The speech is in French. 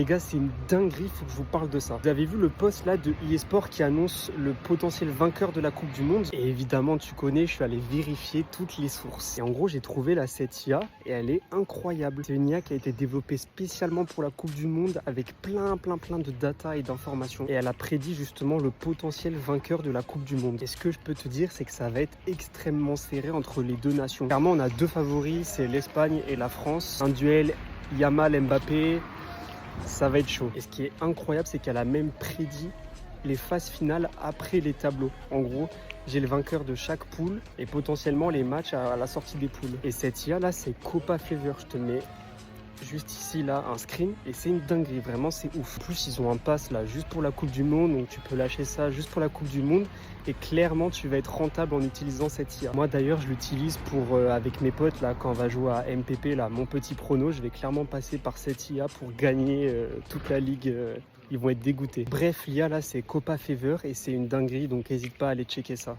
Les gars, c'est une dinguerie, faut que je vous parle de ça. Vous avez vu le post là de eSport qui annonce le potentiel vainqueur de la Coupe du Monde? Et évidemment, tu connais, je suis allé vérifier toutes les sources. Et en gros, j'ai trouvé là cette IA et elle est incroyable. C'est une IA qui a été développée spécialement pour la Coupe du Monde avec plein de data et d'informations. Et elle a prédit justement le potentiel vainqueur de la Coupe du Monde. Et ce que je peux te dire, c'est que ça va être extrêmement serré entre les deux nations. Clairement, on a deux favoris, c'est l'Espagne et la France. Un duel Yamal-Mbappé, ça va être chaud. Et ce qui est incroyable, c'est qu'elle a même prédit les phases finales après les tableaux. En gros, j'ai le vainqueur de chaque poule et potentiellement les matchs à la sortie des poules. Et cette IA là, c'est Copa Fever. Je te mets juste ici là un screen et c'est une dinguerie, vraiment c'est ouf. En plus ils ont un pass là juste pour la Coupe du Monde, donc tu peux lâcher ça juste pour la Coupe du Monde et clairement tu vas être rentable en utilisant cette IA. Moi d'ailleurs je l'utilise pour avec mes potes là quand on va jouer à MPP là, mon petit prono, je vais clairement passer par cette IA pour gagner toute la ligue. Ils vont être dégoûtés. Bref, l'IA là c'est Copa Fever et c'est une dinguerie, donc n'hésite pas à aller checker ça.